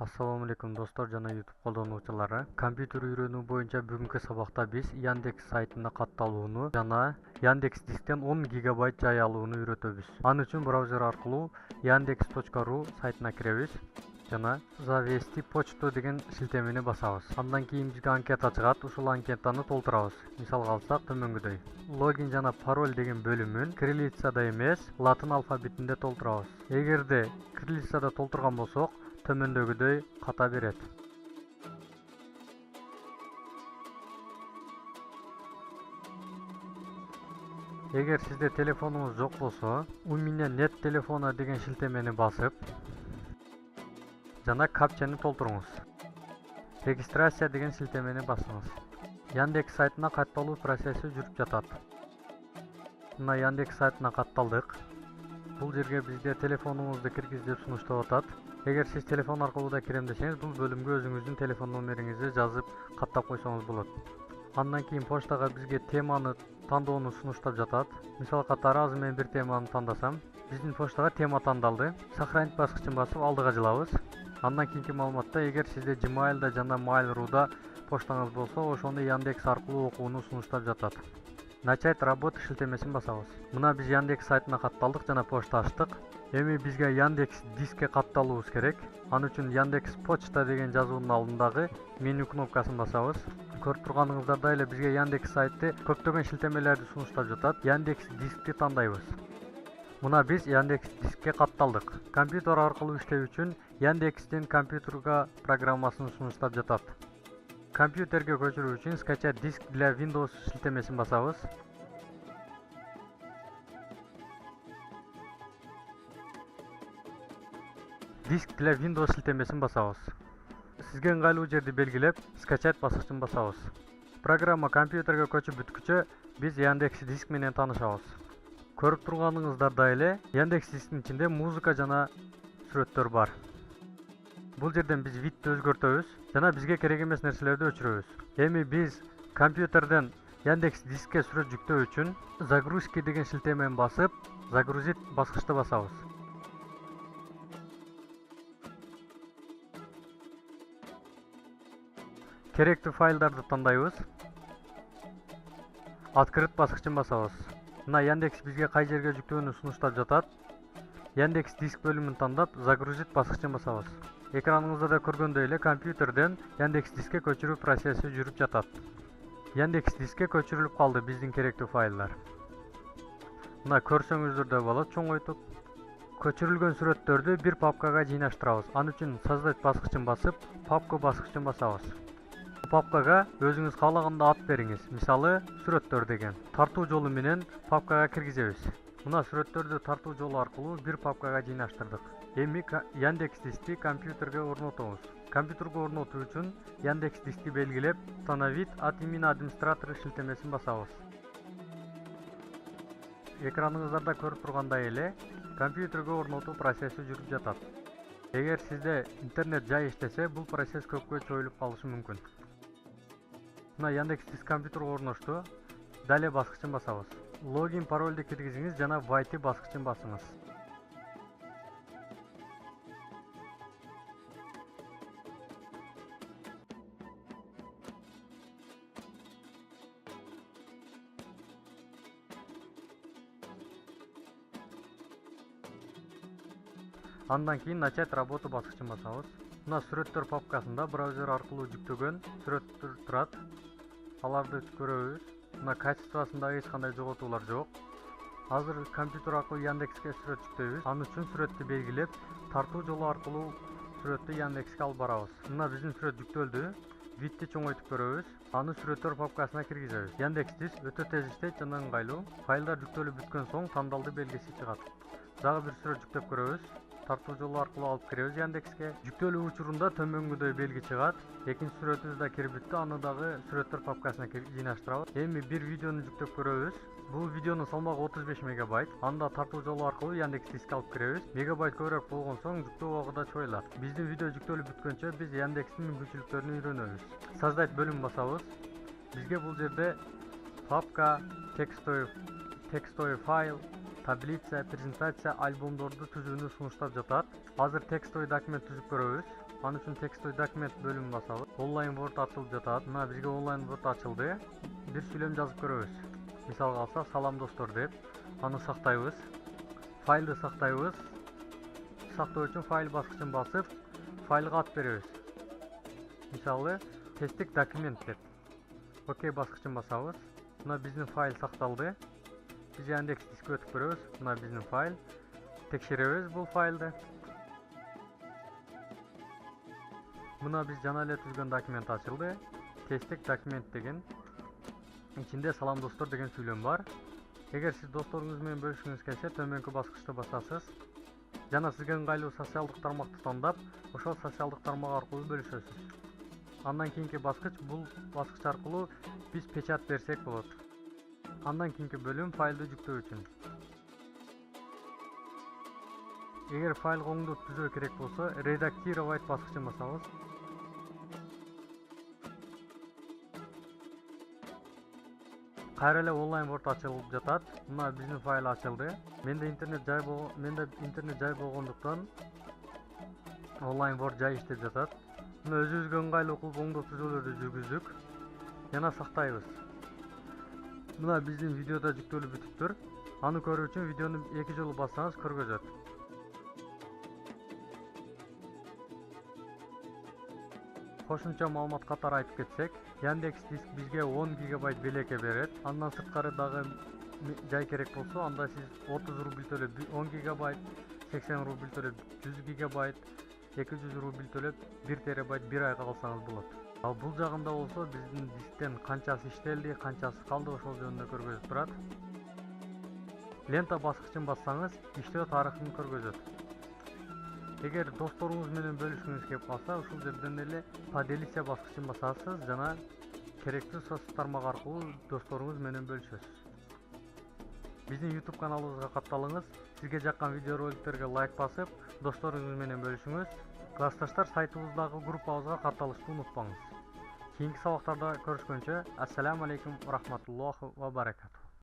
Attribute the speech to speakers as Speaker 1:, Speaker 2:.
Speaker 1: Assalamu alaikum достор жана YouTube колдонуучулары. Компьютер үйрөнүү боюнча бүгүнкү сабакта биз Яндекс сайтына катталууну жана Яндекс дисктен 10 гигабайт жай алууну үйрөтөбүз. Аны үчүн браузер аркылуу yandex.ru сайтына киребиз жана завести почту деген шилтемени басабыз. Андан кийин бизге анкета чыгат, ушул анкетаны толтурабыз. Мисалга алсак төмөнгөдөй. Логин жана пароль деген бөлүмүн кириллицада эмес, латын алфавитинде толтурабыз. Эгерде кириллицада толтурган болсок, төмөндөгүдөй ката берет. Эгер сизде телефонуңуз жок болсо, у меня нет телефона деген шилтемени басып жана капчаны толтуруңуз. Регистрация деген шилтемени басыңыз. Яндекс сайтына катталуу процесси жүрүп жатат. Мына Яндекс сайтына катталдык. Бул жерге бизге телефонуңузду киргиз деп сунуштап атат. Эгер сиз телефон аркылуу да кирем десеңиз, бул бөлүмгө өзүңүздүн телефон номериңизди жазып каттап койсоңуз болот. Андан кийин почтага бизге теманы тандоону сунуштап жатат. Мисал катары азыр мен бир теманы тандасам, биздин почтага тема тандалды. Сохранить баскычын басып алдыга жылабыз. Андан кийинки маалыматта эгер сизде Gmail'да жана Mail.ru'да почтаңыз болсо, ошону Яндекс аркылуу окууну сунуштап жатат. Начать работу шилтемесин басабыз. Мына биз Яндекс сайтына катталдык жана почта ачтык. Эми бизге Яндекс дискке катталуубуз керек. Аны үчүн Яндекс почта деген жазуунун алдындагы меню кнопкасын басабыз. Көрүп турганыңыздардай эле бизге Яндекс сайты көптөгөн шилтемелерди сунуштап жатат. Яндекс дискти тандайбыз. Мына биз Яндекс дискке катталдык. Компьютер аркылуу иштөө үчүн Яндекстин компьютерга программасын сунуштап жатат. Компьютерге көчүрүү үчүн скачать диск для Windows шилтемесин басабыз. Диск для Windows шилтемесин басабыз. Сизге ыңгайлуу жерди белгилеп, скачать баскычын басабыз. Программа компьютерге көчүп бүткүчө биз Яндекс диск менен таанышабыз. Көрүп турганыңыздардай эле Яндекс дисктин ичинде музыка жана сүрөттөр бар. Бул жерден биз видти өзгөртөбүз жана бизге керек эмес нерселерди өчүрөбүз. Эми биз компьютерден Яндекс дискке сүрөт жүктөө үчүн загрузки деген шилтемени басып, загрузить баскычты басабыз. Керектүү файлдарды тандайбыз. Открыть баскычын басабыз. Мына Яндекс бизге кай жерге жүктөөнү сунуштап жатат. Яндекс диск бөлүмүн тандап, загрузить баскычын басабыз. Экраныңызда да көргөндөй эле компьютерден Яндекс дискке көчүрүү процесси жүрүп жатат. Яндекс дискке көчүрүлүп калды биздин керектүү файлдар. Мына көрсөңүздөр да болот чоңойтуп. Көчүрүлгөн сүрөттөрдү бир папкага жыйнаштырабыз. Аны үчүн создать баскычын басып, папка баскычын басабыз. Папкага өзүңүз каалагандай ат бериңиз. Мисалы, сүрөттөр деген. Тартуу жолу менен папкага киргизебиз. Мына сүрөттөрдү тартуу жолу аркылуу бир папкага жыйнаштырдык. Эми Яндекс дискти компьютерге орнотобуз. Компьютерге орнотуу үчүн Яндекс дискти белгилеп, установить от имени администратора шилтемесин басабыз. Экраныңыздарда көрүп тургандай эле компьютерге орнотуу процесси жүрүп жатат. Эгер сизде интернет жай иштесе, бул процесс көпкө чоюлуп калышы мүмкүн. Мына Яндекс диск компьютерге орношту. Далее баскычын басабыз. Логин паролду киргизиңиз жана войти баскычын басыңыз. Андан кийин начать работу баскычын басабыз. Мына сүрөттөр папкасында браузер аркылуу жүктөгөн сүрөттөр турат. Аларды көрөбүз. Мына качествосунда эч кандай жоготуулар жок. Азыр компьютер аркылуу Яндекске сүрөт жүктөйбүз. Аны үчүн сүрөттү белгилеп, тартуу жолу аркылуу сүрөттү Яндекске алып барабыз. Мына биздин сүрөт жүктөлдү. Видти чоңойтуп көрөбүз. Аны сүрөттөр папкасына киргизебиз. Яндекс диск өтө тез иштейт жана ыңгайлуу. Файлдар жүктөлүп бүткөн соң тандалды белгиси чыгат. Дагы бир сүрөт жүктөп көрөбүз. Тартуу жолу аркылуу алып киребиз Яндекске. Жүктөлүү учурунда төмөнгөдөй белги чыгат. Экинчи сүрөтүбүз да кирип бүттү. Аны дагы сүрөттөр папкасына жыйнаштырабыз. Эми бир видеону жүктөп көрөбүз. Бул видеонун салмагы 35 мегабайт. Анда тартуу жолу аркылуу Яндекс дискке алып киребиз. Мегабайт көбүрөөк болгон соң жүктөө убагы да чоюлат. Биздин видео жүктөлүп бүткөнчө биз Яндекстин мүмкүнчүлүктөрүн үйрөнөбүз. Создать бөлүм басабыз. Бизге бул жерде папка, текстовый файл, таблица, презентация, альбомдорду түзүүнү сунуштап жатат. Азыр текстовый документ түзүп көрөбүз. Аны үчүн текстовый документ бөлүмүн басабыз. Онлайн Word ачылып жатат. Мына бизге онлайн Word ачылды. Бир сүйлөм жазып көрөбүз. Мисалга алсак, салам достор деп. Аны сактайбыз. Файлды сактайбыз. Сактоо үчүн файл баскычын басып, файлга ат беребиз. Мисалы, тесттик документ деп. Окей баскычын басабыз. Мына биздин файл сакталды. Биз Яндекс дискке өтүп көрөбүз. Мына биздин файл. Текшеребиз бул файлды. Мына биз жана эле түзгөн документ ачылды. Тесттик документ деген. Ичинде салам достор деген сүйлөм бар. Эгер сиз досторуңуз менен бөлүшкүңүз келсе, төмөнкү баскычты басасыз. Жана сизге ыңгайлуу социалдык тармакты тандап, ошол социалдык тармак аркылуу бөлүшөсүз. Андан кийинки баскыч, бул баскыч аркылуу биз печат берсек болот. Андан кийинки бөлүм файлды жүктөө үчүн. Эгер файлга оңдоп түзөө керек болсо, редактировать баскычын басабыз. Кайра эле онлайн Word ачылып жатат. Мына биздин файл ачылды. Менде интернет жай болгондуктан онлайн Word жай иштеп жатат. Мына өзүбүзгө ыңгайлуу кылып оңдоп түзөөлөрдү жүргүздүк. Жана сактайбыз. Мына биздин видеода жүктөлүп бүтүптүр. Аны көрүү үчүн видеону 2 жолу бассаңыз көргөзөт. Кошумча маалымат катары айтып кетсек, Яндекс Диск бизге 10 гигабайт белекке берет. Андан сырткары дагы жай керек болсо, анда сиз 30 рубль төлөп 10 гигабайт, 80 рубль төлөп 100 гигабайт, 200 рубль төлөп 1 терабайт 1 айга алсаңыз болот. Ал бул жагында болсо биздин дисктен канчасы иштелди, канчасы калды, ошол жөнүндө көргөзүп турат. Лента баскычын бассаңыз, иштөө тарыхын көргөзөт. Эгер досторуңуз менен бөлүшкүңүз келип калса, ушул жерден эле поделиться баскычын басасыз жана керектүү соц тармак аркылуу досторуңуз менен бөлүшөсүз. Биздин YouTube каналыбызга катталыңыз. Сизге жаккан видеороликтерге лайк басып, досторуңуз менен бөлүшүңүз. Классташтар, сайтыбыздагы группабызга катталышты унутпаңыз. Кийинки сабактарда көрүшкөнчө, ассаламу алейкум ва рахматуллахи ва баракатух.